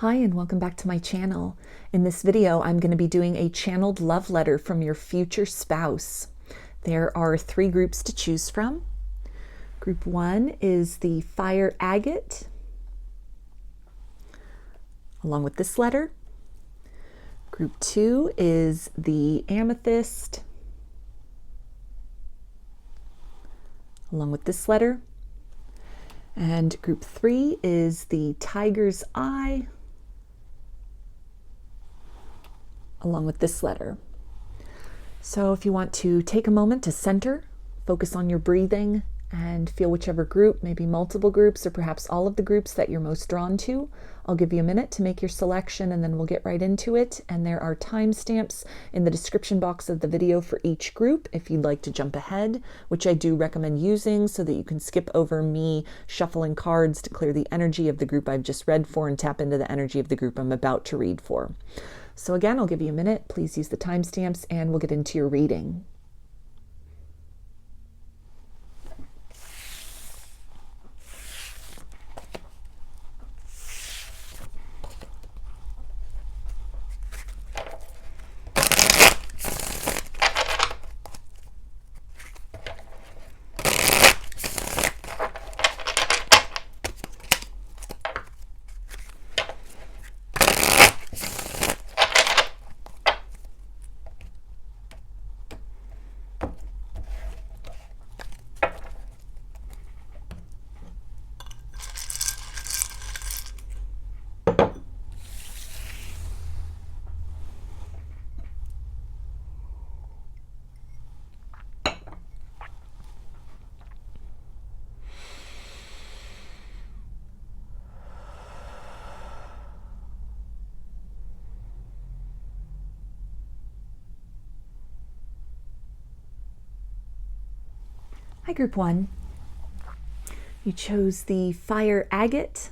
Hi and welcome back to my channel. In this video, I'm going to be doing a channeled love letter from your future spouse. There are 3 groups to choose from. Group 1 is the fire agate, along with this letter. Group 2 is the amethyst, along with this letter. And group 3 is the tiger's eye, along with this letter. So if you want to take a moment to center, focus on your breathing, and feel whichever group, maybe multiple groups or perhaps all of the groups that you're most drawn to. I'll give you a minute to make your selection and then we'll get right into it. And there are timestamps in the description box of the video for each group if you'd like to jump ahead, which I do recommend using so that you can skip over me shuffling cards to clear the energy of the group I've just read for and tap into the energy of the group I'm about to read for. So again, I'll give you a minute. Please use the timestamps and we'll get into your reading. Hi, Group 1. You chose the fire agate,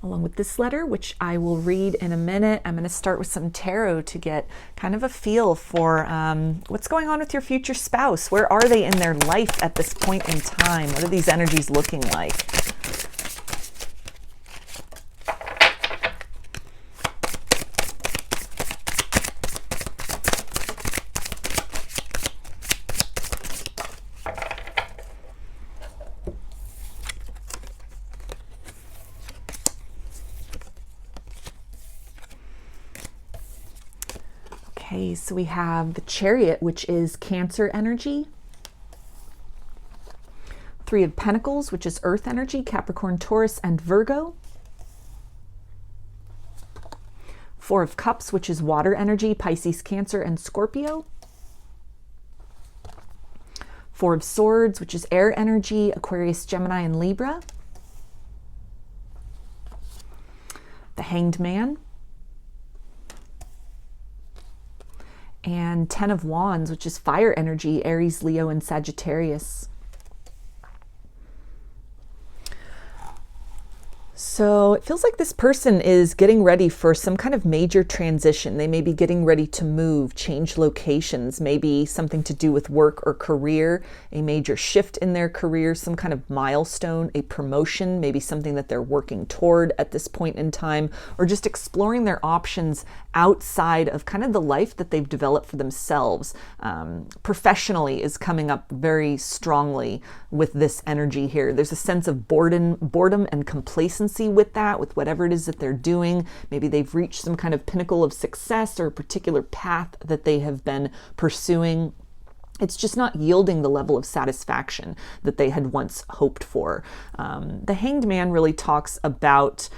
along with this letter, which I will read in a minute. I'm going to start with some tarot to get kind of a feel for what's going on with your future spouse. Where are they in their life at this point in time? What are these energies looking like? Okay, so we have the Chariot, which is Cancer energy. 3 of Pentacles, which is Earth energy, Capricorn, Taurus, and Virgo. 4 of Cups, which is water energy, Pisces, Cancer, and Scorpio. 4 of Swords, which is air energy, Aquarius, Gemini, and Libra. The Hanged Man. And 10 of Wands, which is fire energy, Aries, Leo, and Sagittarius. So it feels like this person is getting ready for some kind of major transition. They may be getting ready to move, change locations, maybe something to do with work or career, a major shift in their career, some kind of milestone, a promotion, maybe something that they're working toward at this point in time, or just exploring their options outside of kind of the life that they've developed for themselves. Professionally is coming up very strongly with this energy here. There's a sense of boredom and complacency with that, with whatever it is that they're doing. Maybe they've reached some kind of pinnacle of success or a particular path that they have been pursuing. It's just not yielding the level of satisfaction that they had once hoped for. The Hanged Man really talks about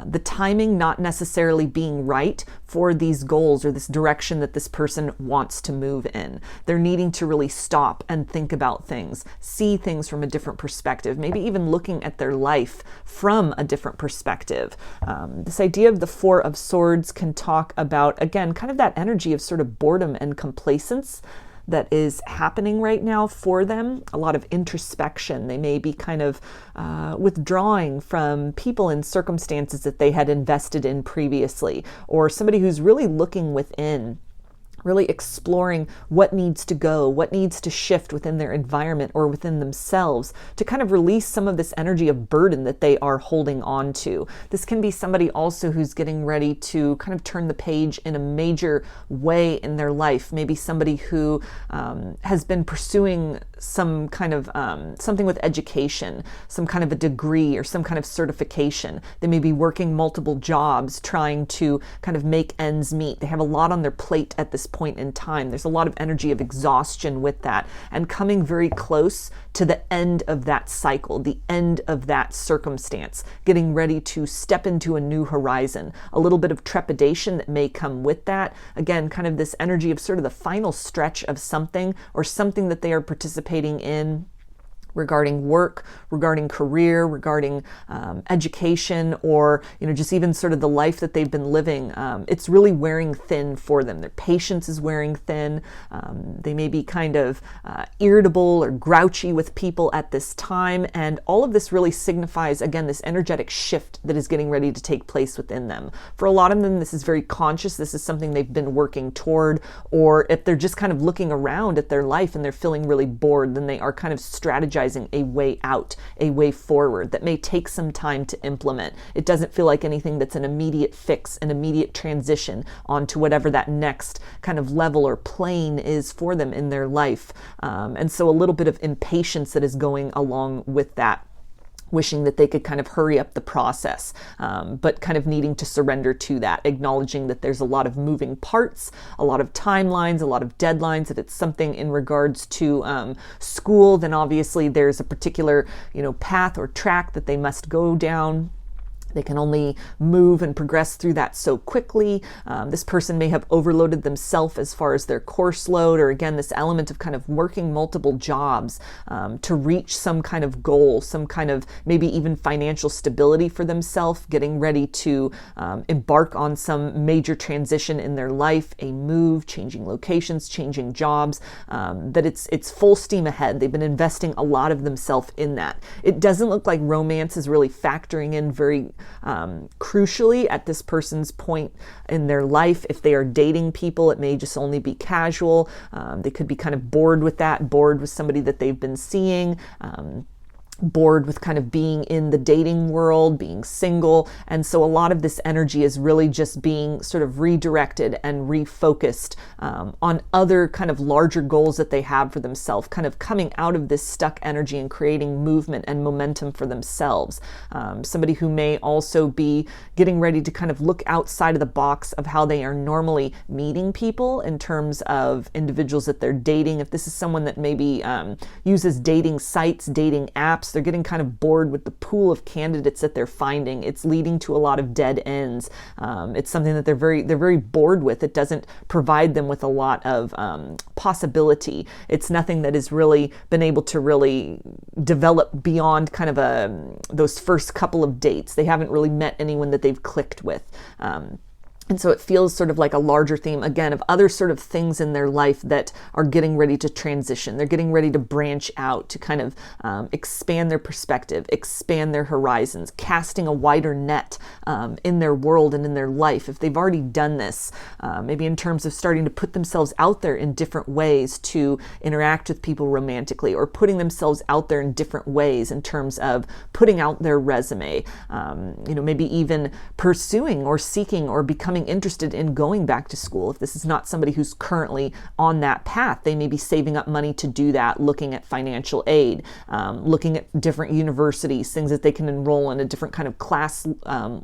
the timing not necessarily being right for these goals or this direction that this person wants to move in. They're needing to really stop and think about things, see things from a different perspective, maybe even looking at their life from a different perspective. This idea of the 4 of Swords can talk about, again, kind of that energy of sort of boredom and complacence that is happening right now for them. A lot of introspection. They may be kind of withdrawing from people and circumstances that they had invested in previously, or somebody who's really looking within really exploring what needs to go, what needs to shift within their environment or within themselves to kind of release some of this energy of burden that they are holding on to. This can be somebody also who's getting ready to kind of turn the page in a major way in their life. Maybe somebody who has been pursuing some kind of something with education, some kind of a degree or some kind of certification. They may be working multiple jobs trying to kind of make ends meet. They have a lot on their plate at this point in time. There's a lot of energy of exhaustion with that and coming very close to the end of that cycle, the end of that circumstance, getting ready to step into a new horizon. A little bit of trepidation that may come with that. Again, kind of this energy of sort of the final stretch of something or something that they are participating in regarding work, regarding career, regarding education, or just even sort of the life that they've been living. It's really wearing thin for them. Their patience is wearing thin. They may be kind of irritable or grouchy with people at this time, and all of this really signifies, again, this energetic shift that is getting ready to take place within them. For a lot of them, this is very conscious. This is something they've been working toward, or if they're just kind of looking around at their life and they're feeling really bored, then they are kind of strategizing a way out, a way forward that may take some time to implement. It doesn't feel like anything that's an immediate fix, an immediate transition onto whatever that next kind of level or plane is for them in their life. And so a little bit of impatience that is going along with that, wishing that they could kind of hurry up the process, but kind of needing to surrender to that, acknowledging that there's a lot of moving parts, a lot of timelines, a lot of deadlines. If it's something in regards to school, then obviously there's a particular, path or track that they must go down. They can only move and progress through that so quickly. This person may have overloaded themselves as far as their course load, or again, this element of kind of working multiple jobs to reach some kind of goal, some kind of maybe even financial stability for themselves, getting ready to embark on some major transition in their life, a move, changing locations, changing jobs, that it's full steam ahead. They've been investing a lot of themselves in that. It doesn't look like romance is really factoring in very crucially at this person's point in their life. If they are dating people, it may just only be casual. They could be kind of bored with that, bored with somebody that they've been seeing, bored with kind of being in the dating world, being single. And so a lot of this energy is really just being sort of redirected and refocused on other kind of larger goals that they have for themselves, kind of coming out of this stuck energy and creating movement and momentum for themselves. Somebody who may also be getting ready to kind of look outside of the box of how they are normally meeting people in terms of individuals that they're dating. If this is someone that maybe uses dating sites, dating apps, they're getting kind of bored with the pool of candidates that they're finding. It's leading to a lot of dead ends. It's something that they're very bored with. It doesn't provide them with a lot of possibility. It's nothing that has really been able to really develop beyond kind of those first couple of dates. They haven't really met anyone that they've clicked with. And so it feels sort of like a larger theme, again, of other sort of things in their life that are getting ready to transition. They're getting ready to branch out, to kind of expand their perspective, expand their horizons, casting a wider net in their world and in their life. If they've already done this, maybe in terms of starting to put themselves out there in different ways to interact with people romantically, or putting themselves out there in different ways in terms of putting out their resume, maybe even pursuing or seeking or becoming interested in going back to school. If this is not somebody who's currently on that path, they may be saving up money to do that, looking at financial aid, looking at different universities, things that they can enroll in, a different kind of class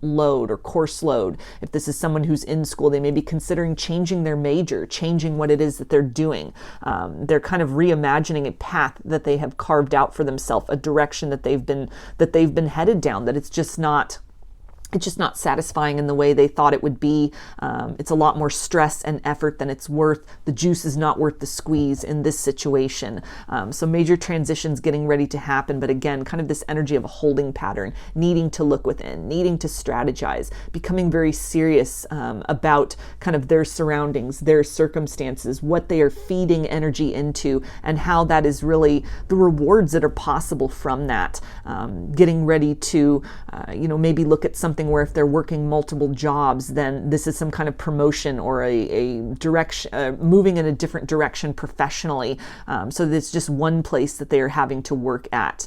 load or course load. If this is someone who's in school, they may be considering changing their major, changing what it is that they're doing. They're kind of reimagining a path that they have carved out for themselves, a direction that they've been headed down, that it's just not satisfying in the way they thought it would be. It's a lot more stress and effort than it's worth. The juice is not worth the squeeze in this situation. So major transitions getting ready to happen, but again, kind of this energy of a holding pattern, needing to look within, needing to strategize, becoming very serious about kind of their surroundings, their circumstances, what they are feeding energy into, and how that is really the rewards that are possible from that. Getting ready to, maybe look at something something where if they're working multiple jobs, then this is some kind of promotion or a direction, moving in a different direction professionally. So it's just one place that they are having to work at.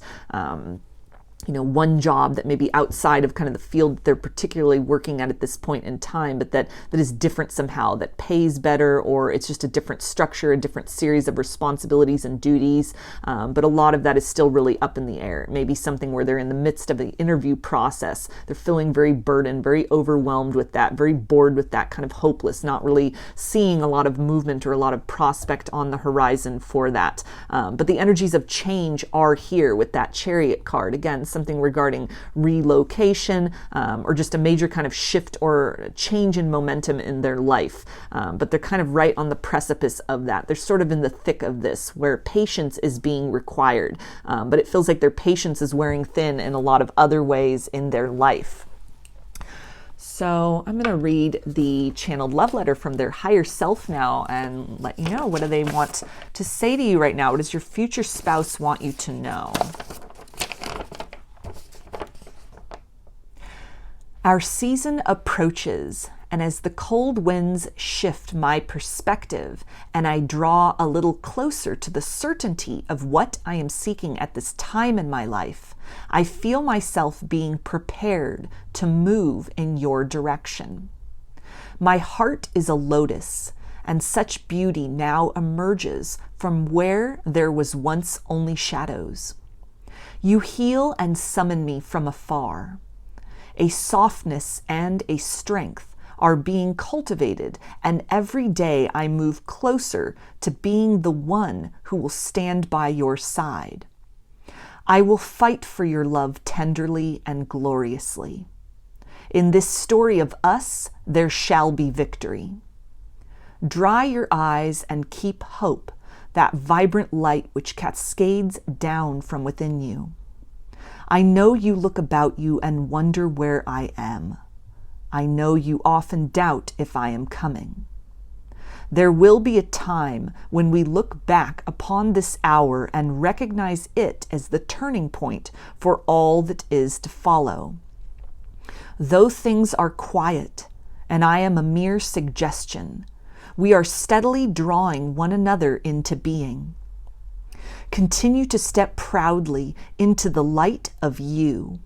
One job that may be outside of kind of the field that they're particularly working at this point in time, but that is different somehow, that pays better, or it's just a different structure, a different series of responsibilities and duties. But a lot of that is still really up in the air. It may be something where they're in the midst of the interview process. They're feeling very burdened, very overwhelmed with that, very bored with that, kind of hopeless, not really seeing a lot of movement or a lot of prospect on the horizon for that. But the energies of change are here with that Chariot card. Again, something regarding relocation, or just a major kind of shift or change in momentum in their life. But they're kind of right on the precipice of that. They're sort of in the thick of this, where patience is being required. But it feels like their patience is wearing thin in a lot of other ways in their life. So I'm going to read the channeled love letter from their higher self now and let you know, what do they want to say to you right now? What does your future spouse want you to know? Our season approaches, and as the cold winds shift my perspective and I draw a little closer to the certainty of what I am seeking at this time in my life, I feel myself being prepared to move in your direction. My heart is a lotus, and such beauty now emerges from where there was once only shadows. You heal and summon me from afar. A softness and a strength are being cultivated, and every day I move closer to being the one who will stand by your side. I will fight for your love tenderly and gloriously. In this story of us, there shall be victory. Dry your eyes and keep hope, that vibrant light which cascades down from within you. I know you look about you and wonder where I am. I know you often doubt if I am coming. There will be a time when we look back upon this hour and recognize it as the turning point for all that is to follow. Though things are quiet and I am a mere suggestion, we are steadily drawing one another into being. Continue to step proudly into the light of you.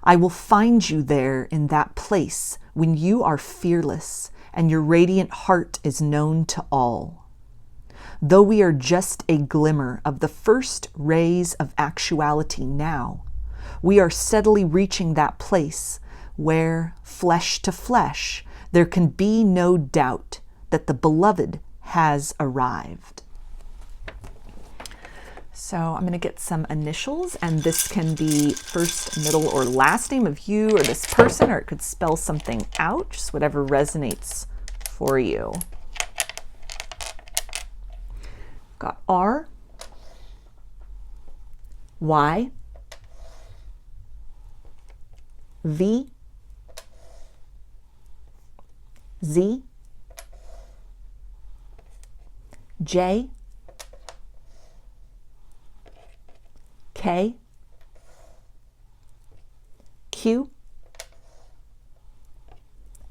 I will find you there in that place when you are fearless and your radiant heart is known to all. Though we are just a glimmer of the first rays of actuality now, we are steadily reaching that place where, flesh to flesh, there can be no doubt that the beloved has arrived. So I'm going to get some initials, and this can be first, middle, or last name of you or this person, or it could spell something out, just whatever resonates for you. Got R, Y, V, Z, J, K, Q,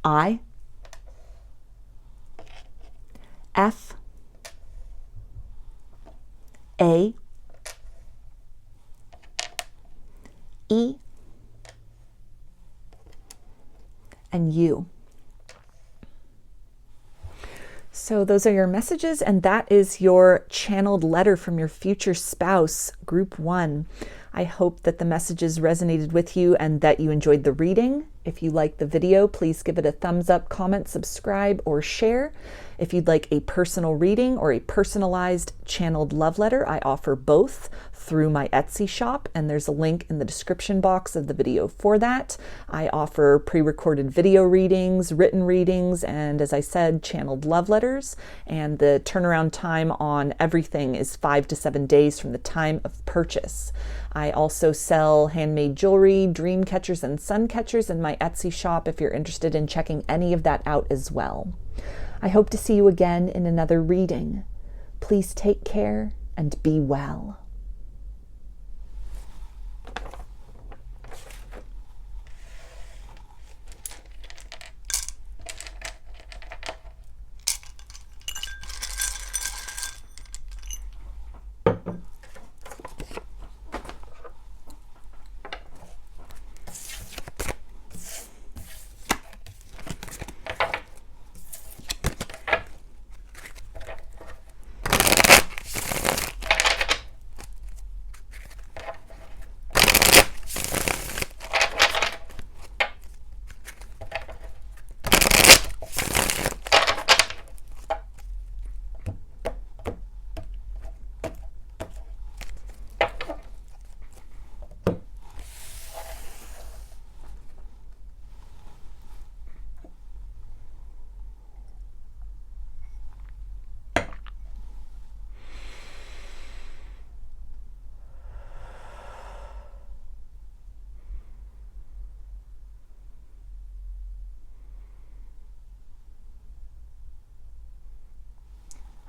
I, F, A, E, and U. So those are your messages, and that is your channeled letter from your future spouse, group 1. I hope that the messages resonated with you and that you enjoyed the reading. If you liked the video, please give it a thumbs up, comment, subscribe, or share. If you'd like a personal reading or a personalized channeled love letter, I offer both through my Etsy shop, and there's a link in the description box of the video for that. I offer pre-recorded video readings, written readings, and as I said, channeled love letters. And the turnaround time on everything is 5 to 7 days from the time of purchase. I also sell handmade jewelry, dreamcatchers, and suncatchers in my Etsy shop if you're interested in checking any of that out as well. I hope to see you again in another reading. Please take care and be well.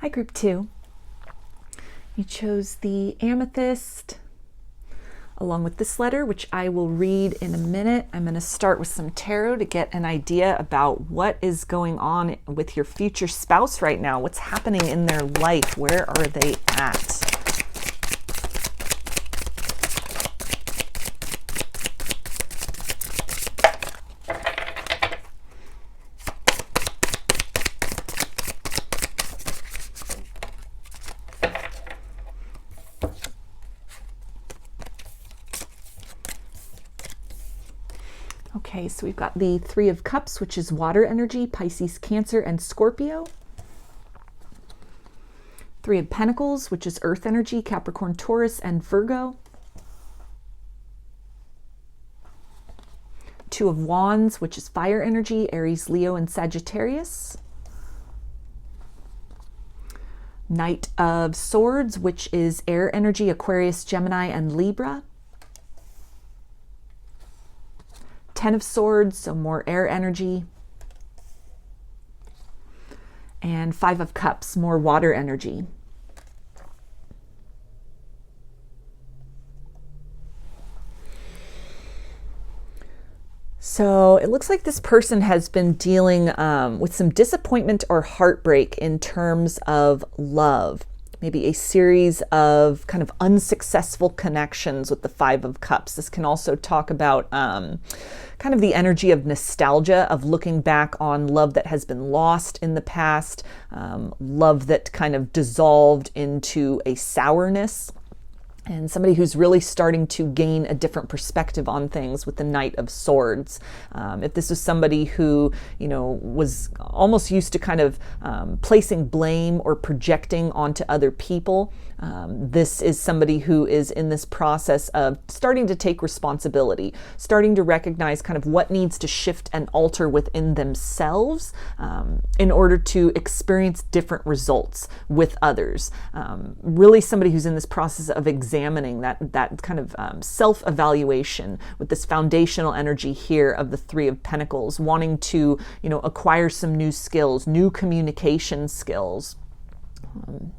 Hi, group 2. You chose the Amethyst along with this letter, which I will read in a minute. I'm going to start with some tarot to get an idea about what is going on with your future spouse right now. What's happening in their life? Where are they at? Okay, so we've got the Three of Cups, which is water energy, Pisces, Cancer, and Scorpio. Three of Pentacles, which is earth energy, Capricorn, Taurus, and Virgo. Two of Wands, which is fire energy, Aries, Leo, and Sagittarius. Knight of Swords, which is air energy, Aquarius, Gemini, and Libra. Ten of Swords, so more air energy. And Five of Cups, more water energy. So it looks like this person has been dealing with some disappointment or heartbreak in terms of love. Maybe a series of kind of unsuccessful connections with the Five of Cups. This can also talk about kind of the energy of nostalgia, of looking back on love that has been lost in the past, love that kind of dissolved into a sourness. And somebody who's really starting to gain a different perspective on things with the Knight of Swords. If this was somebody who, was almost used to kind of placing blame or projecting onto other people, this is somebody who is in this process of starting to take responsibility, starting to recognize kind of what needs to shift and alter within themselves in order to experience different results with others. Really somebody who's in this process of examining that kind of self-evaluation with this foundational energy here of the Three of Pentacles, wanting to, acquire some new skills, new communication skills,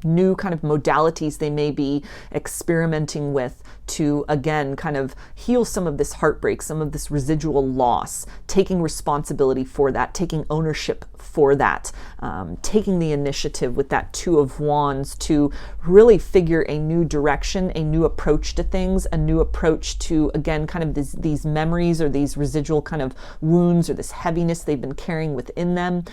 new kind of modalities they may be experimenting with to, again, kind of heal some of this heartbreak, some of this residual loss, taking responsibility for that, taking ownership for that, taking the initiative with that Two of Wands to really figure a new direction, a new approach to things, a new approach to, again, kind of these memories or these residual kind of wounds or this heaviness they've been carrying within them,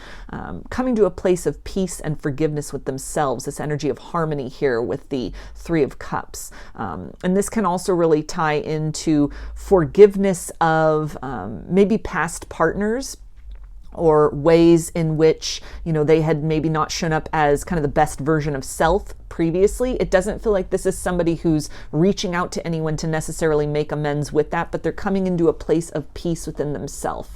coming to a place of peace and forgiveness with themselves, this energy of harmony here with the Three of Cups. And this can also really tie into forgiveness of maybe past partners, or ways in which, they had maybe not shown up as kind of the best version of self previously. It doesn't feel like this is somebody who's reaching out to anyone to necessarily make amends with that, but they're coming into a place of peace within themselves,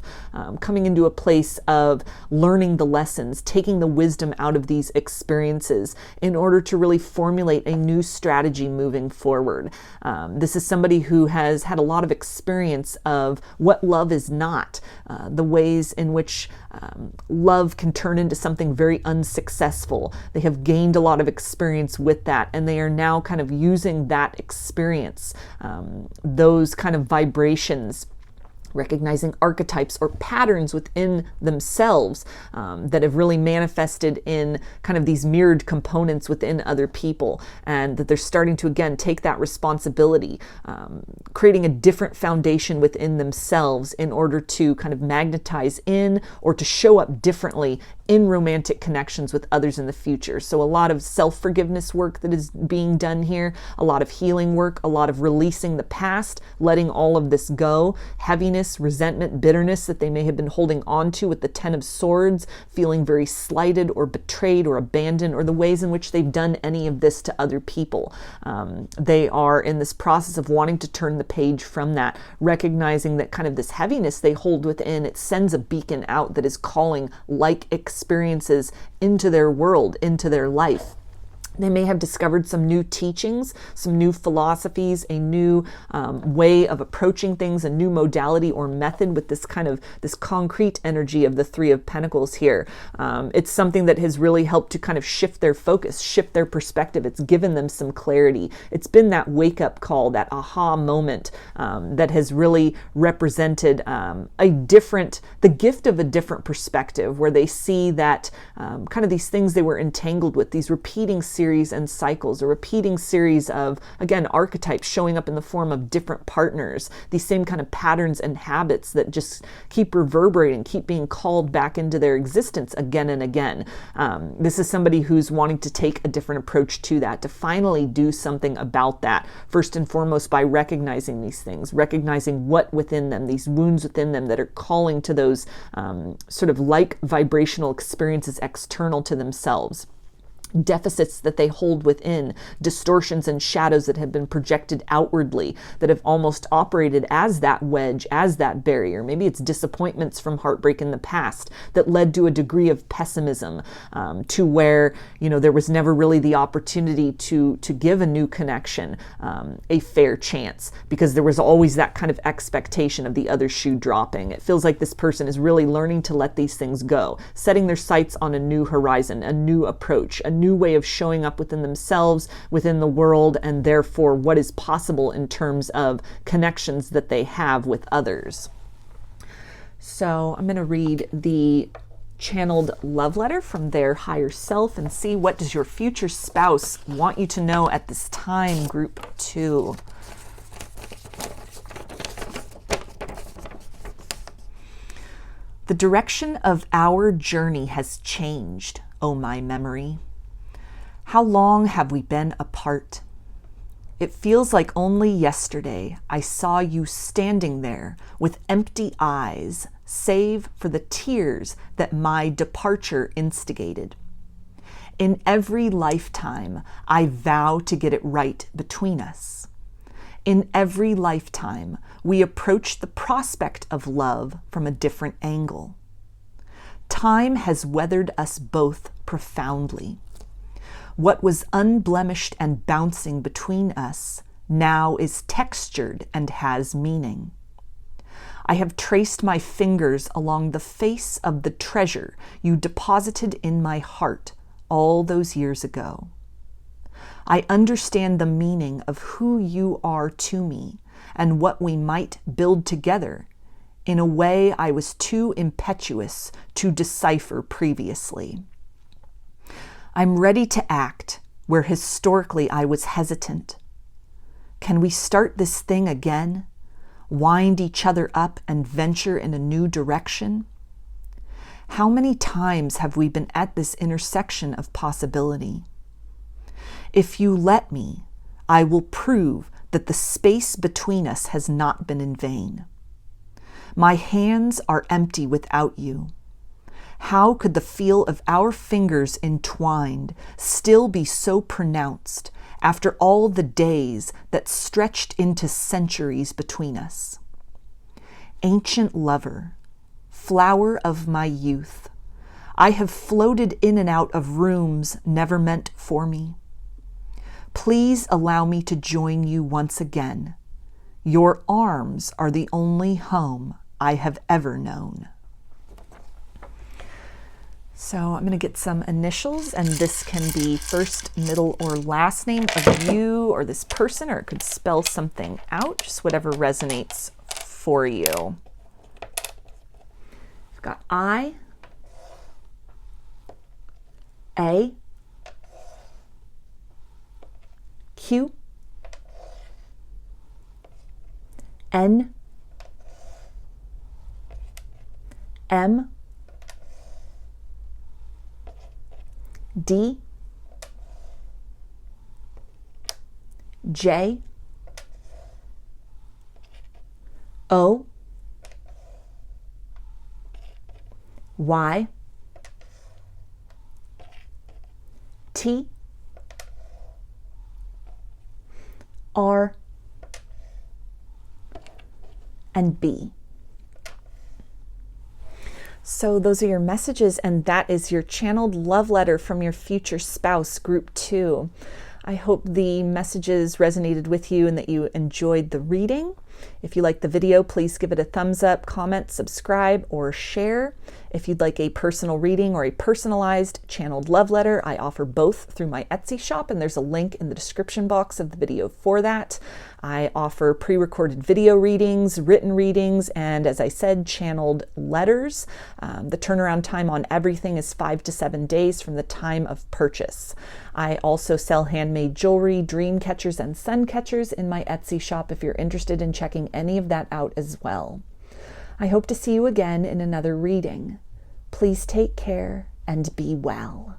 coming into a place of learning the lessons, taking the wisdom out of these experiences in order to really formulate a new strategy moving forward. This is somebody who has had a lot of experience of what love is not, the ways in which love can turn into something very unsuccessful. They have gained a lot of experience with that, and they are now kind of using that experience, those kind of vibrations, recognizing archetypes or patterns within themselves that have really manifested in kind of these mirrored components within other people, and that they're starting to, again, take that responsibility, creating a different foundation within themselves in order to kind of magnetize in or to show up differently in romantic connections with others in the future. So a lot of self-forgiveness work that is being done here, a lot of healing work, a lot of releasing the past, letting all of this go, heaviness, resentment, bitterness that they may have been holding on to with the Ten of Swords, feeling very slighted or betrayed or abandoned, or the ways in which they've done any of this to other people. They are in this process of wanting to turn the page from that, recognizing that kind of this heaviness they hold within, it sends a beacon out that is calling like experiences into their world, into their life. They may have discovered some new teachings, some new philosophies, a new way of approaching things, a new modality or method with this kind of this concrete energy of the Three of Pentacles here. It's something that has really helped to kind of shift their focus, shift their perspective. It's given them some clarity. It's been that wake-up call, that aha moment that has really represented the gift of a different perspective, where they see that kind of these things they were entangled with, these repeating series and cycles, a repeating series of, again, archetypes showing up in the form of different partners, these same kind of patterns and habits that just keep reverberating, keep being called back into their existence again and again. This is somebody who's wanting to take a different approach to that, to finally do something about that, first and foremost by recognizing these things, recognizing what within them, these wounds within them that are calling to those sort of like vibrational experiences external to themselves. Deficits that they hold within, distortions and shadows that have been projected outwardly, that have almost operated as that wedge, as that barrier. Maybe it's disappointments from heartbreak in the past that led to a degree of pessimism, to where, you know, there was never really the opportunity to give a new connection a fair chance, because there was always that kind of expectation of the other shoe dropping. It feels like this person is really learning to let these things go, setting their sights on a new horizon, a new approach, a new way of showing up within themselves, within the world, and therefore what is possible in terms of connections that they have with others. So I'm going to read the channeled love letter from their higher self and see, what does your future spouse want you to know at this time, group 2. The direction of our journey has changed, oh my memory. How long have we been apart? It feels like only yesterday I saw you standing there with empty eyes, save for the tears that my departure instigated. In every lifetime, I vow to get it right between us. In every lifetime, we approach the prospect of love from a different angle. Time has weathered us both profoundly. What was unblemished and bouncing between us now is textured and has meaning. I have traced my fingers along the face of the treasure you deposited in my heart all those years ago. I understand the meaning of who you are to me and what we might build together in a way I was too impetuous to decipher previously. I'm ready to act where historically I was hesitant. Can we start this thing again? Wind each other up and venture in a new direction? How many times have we been at this intersection of possibility? If you let me, I will prove that the space between us has not been in vain. My hands are empty without you. How could the feel of our fingers entwined still be so pronounced after all the days that stretched into centuries between us? Ancient lover, flower of my youth, I have floated in and out of rooms never meant for me. Please allow me to join you once again. Your arms are the only home I have ever known. So I'm going to get some initials, and this can be first, middle, or last name of you or this person, or it could spell something out, just whatever resonates for you. We've got I, A, Q, N, M, D, J, O, Y, T, R, and B. So those are your messages, and that is your channeled love letter from your future spouse, group 2. I hope the messages resonated with you and that you enjoyed the reading. If you liked the video, please give it a thumbs up, comment, subscribe, or share. If you'd like a personal reading or a personalized channeled love letter, I offer both through my Etsy shop, and there's a link in the description box of the video for that. I offer pre-recorded video readings, written readings, and as I said, channeled letters. The turnaround time on everything is 5 to 7 days from the time of purchase. I also sell handmade jewelry, dream catchers, and sun catchers in my Etsy shop if you're interested in checking any of that out as well. I hope to see you again in another reading. Please take care and be well.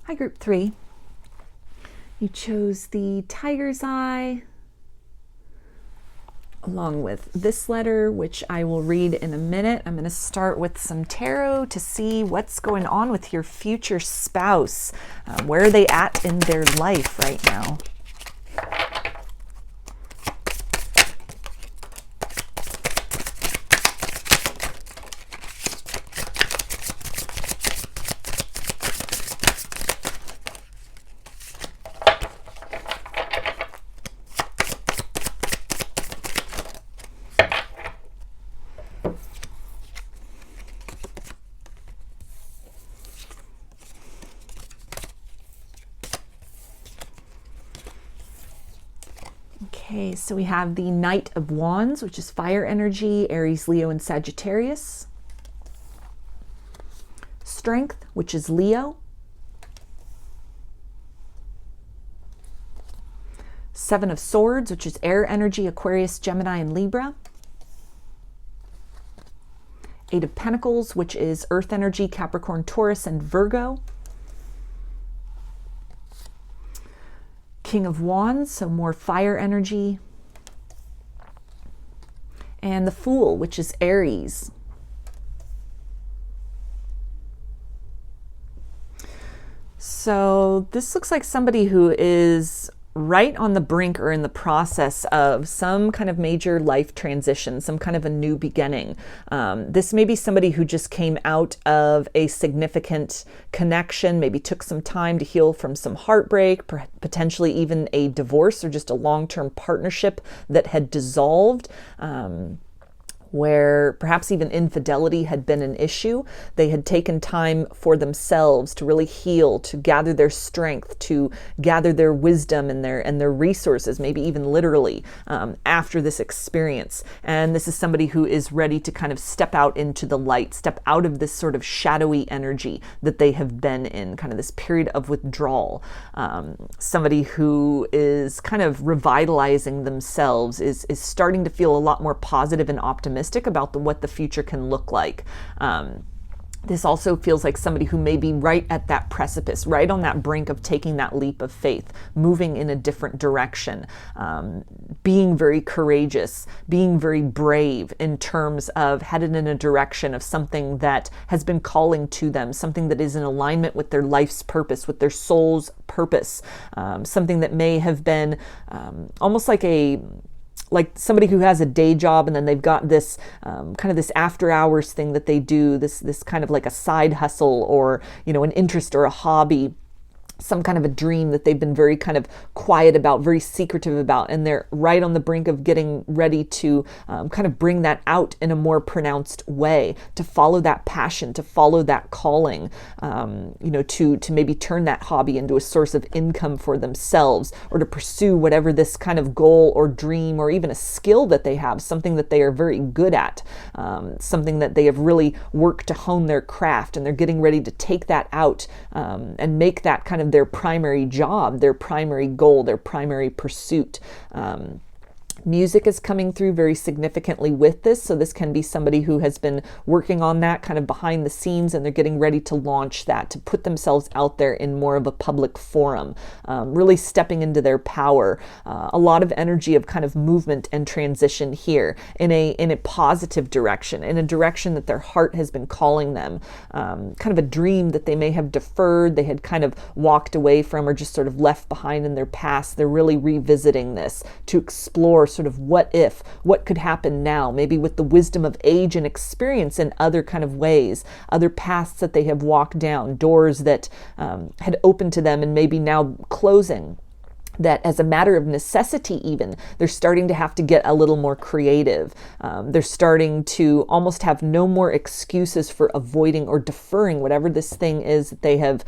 Hi, group 3. You chose the tiger's eye along with this letter, which I will read in a minute. I'm going to start with some tarot to see what's going on with your future spouse. Where are they at in their life right now? Okay, so we have the Knight of Wands, which is fire energy, Aries, Leo, and Sagittarius. Strength, which is Leo. Seven of Swords, which is air energy, Aquarius, Gemini, and Libra. Eight of Pentacles, which is earth energy, Capricorn, Taurus, and Virgo. King of Wands, so more fire energy. And the Fool, which is Aries. So this looks like somebody who is right on the brink or in the process of some kind of major life transition, some kind of a new beginning. This may be somebody who just came out of a significant connection, maybe took some time to heal from some heartbreak, potentially even a divorce or just a long-term partnership that had dissolved. Where perhaps even infidelity had been an issue. They had taken time for themselves to really heal, to gather their strength, to gather their wisdom and their resources, maybe even literally, after this experience. And this is somebody who is ready to kind of step out into the light, step out of this sort of shadowy energy that they have been in, kind of this period of withdrawal. Somebody who is kind of revitalizing themselves, is starting to feel a lot more positive and optimistic about what the future can look like. This also feels like somebody who may be right at that precipice, right on that brink of taking that leap of faith, moving in a different direction, being very courageous, being very brave in terms of headed in a direction of something that has been calling to them, something that is in alignment with their life's purpose, with their soul's purpose, something that may have been almost like like somebody who has a day job and then they've got this kind of this after hours thing that they do, this kind of like a side hustle, or, you know, an interest or a hobby, some kind of a dream that they've been very kind of quiet about, very secretive about, and they're right on the brink of getting ready to kind of bring that out in a more pronounced way, to follow that passion, to follow that calling, you know, to maybe turn that hobby into a source of income for themselves, or to pursue whatever this kind of goal or dream or even a skill that they have, something that they are very good at, something that they have really worked to hone their craft, and they're getting ready to take that out and make that kind of their primary job, their primary goal, their primary pursuit. Music is coming through very significantly with this. So this can be somebody who has been working on that kind of behind the scenes, and they're getting ready to launch that, to put themselves out there in more of a public forum, really stepping into their power. A lot of energy of kind of movement and transition here in a positive direction, in a direction that their heart has been calling them, kind of a dream that they may have deferred, they had kind of walked away from, or just sort of left behind in their past. They're really revisiting this to explore sort of what could happen now, maybe with the wisdom of age and experience in other kind of ways, other paths that they have walked down, doors that had opened to them and maybe now closing, that as a matter of necessity even, they're starting to have to get a little more creative. They're starting to almost have no more excuses for avoiding or deferring whatever this thing is that they have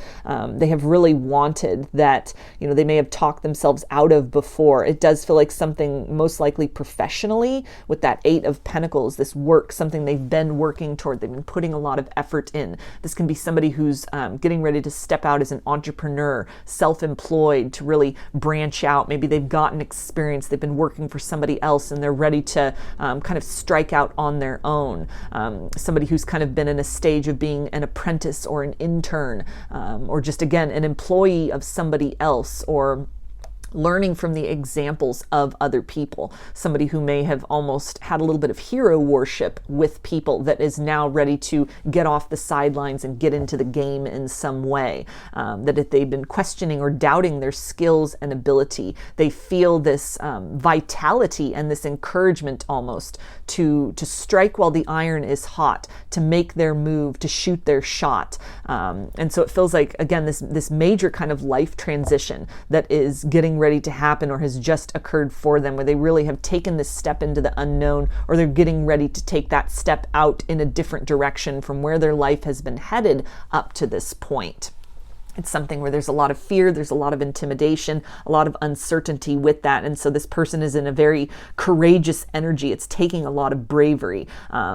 really wanted, that, you know, they may have talked themselves out of before. It does feel like something most likely professionally, with that Eight of Pentacles, this work, something they've been working toward, they've been putting a lot of effort in. This can be somebody who's getting ready to step out as an entrepreneur, self-employed, to really branch out. Maybe they've gotten experience, they've been working for somebody else, and they're ready to kind of strike out on their own. Somebody who's kind of been in a stage of being an apprentice or an intern, or just, again, an employee of somebody else, or learning from the examples of other people. Somebody who may have almost had a little bit of hero worship with people, that is now ready to get off the sidelines and get into the game in some way. That if they've been questioning or doubting their skills and ability, they feel this vitality and this encouragement almost to strike while the iron is hot, to make their move, to shoot their shot. And so it feels like, again, this major kind of life transition that is getting ready to happen, or has just occurred for them, where they really have taken this step into the unknown, or they're getting ready to take that step out in a different direction from where their life has been headed up to this point. It's something where there's a lot of fear, there's a lot of intimidation, a lot of uncertainty with that. And so this person is in a very courageous energy. It's taking a lot of bravery.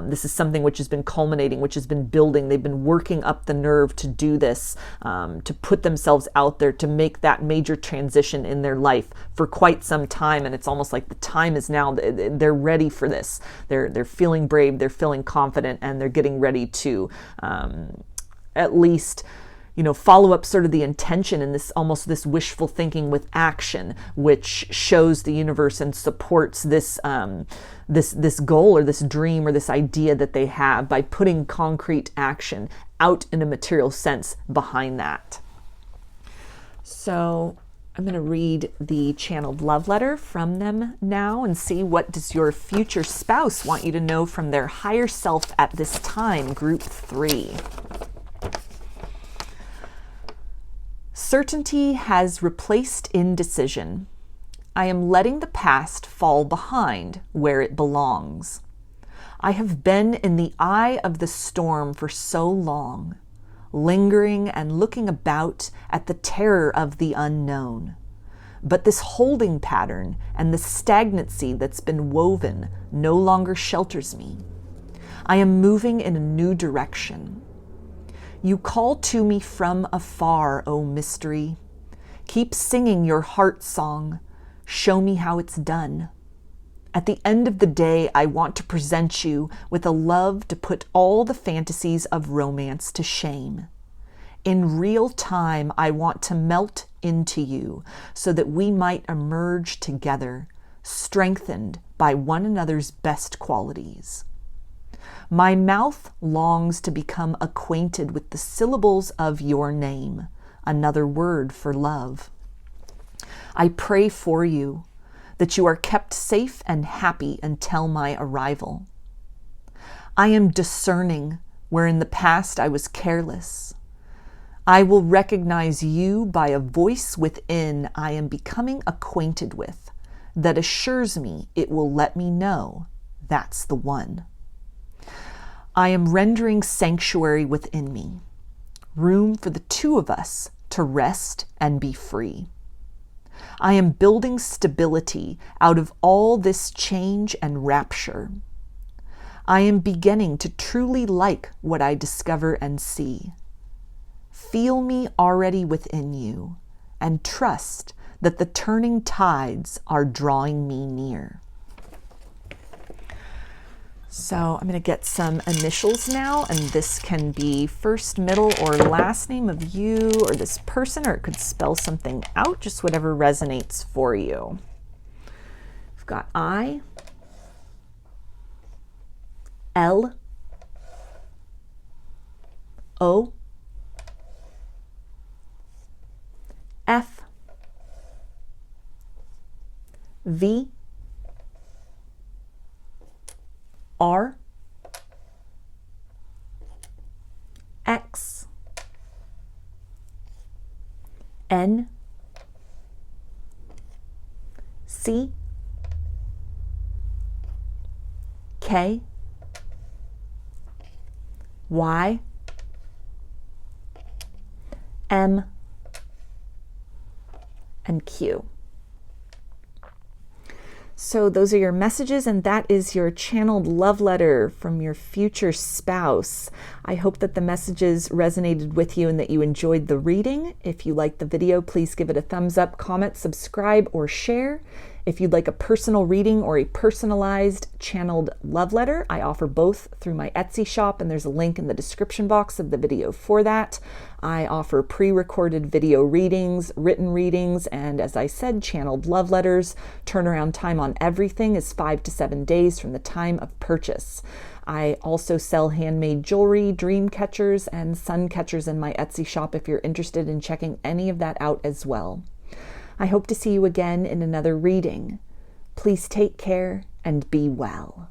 This is something which has been culminating, which has been building. They've been working up the nerve to do this, to put themselves out there, to make that major transition in their life for quite some time. And it's almost like the time is now. They're ready for this. They're feeling brave, they're feeling confident, and they're getting ready to at least, you know, follow up sort of the intention and this almost this wishful thinking with action, which shows the universe and supports this this goal or this dream or this idea that they have, by putting concrete action out in a material sense behind that. So I'm going to read the channeled love letter from them now and see, what does your future spouse want you to know from their higher self at this time, group 3. Certainty has replaced indecision. I am letting the past fall behind where it belongs. I have been in the eye of the storm for so long, lingering and looking about at the terror of the unknown. But this holding pattern and the stagnancy that's been woven no longer shelters me. I am moving in a new direction. You call to me from afar, O mystery. Keep singing your heart song. Show me how it's done. At the end of the day, I want to present you with a love to put all the fantasies of romance to shame. In real time, I want to melt into you so that we might emerge together, strengthened by one another's best qualities. My mouth longs to become acquainted with the syllables of your name, another word for love. I pray for you. that you are kept safe and happy until my arrival. I am discerning where in the past I was careless. I will recognize you by a voice within I am becoming acquainted with that assures me it will let me know that's the one. I am rendering sanctuary within me, room for the two of us to rest and be free. I am building stability out of all this change and rapture. I am beginning to truly like what I discover and see. Feel me already within you and trust that the turning tides are drawing me near. So I'm going to get some initials now, and this can be first, middle, or last name of you or this person, or it could spell something out, just whatever resonates for you. We've got I, L, O, F, V, R, X, N, C, K, Y, M, and Q. So those are your messages, and that is your channeled love letter from your future spouse. I hope that the messages resonated with you and that you enjoyed the reading. If you liked the video, please give it a thumbs up, comment, subscribe, or share. If you'd like a personal reading or a personalized channeled love letter, I offer both through my Etsy shop, and there's a link in the description box of the video for that. I offer pre-recorded video readings, written readings, and as I said, channeled love letters. Turnaround time on everything is 5 to 7 days from the time of purchase. I also sell handmade jewelry, dream catchers, and sun catchers in my Etsy shop if you're interested in checking any of that out as well. I hope to see you again in another reading. Please take care and be well.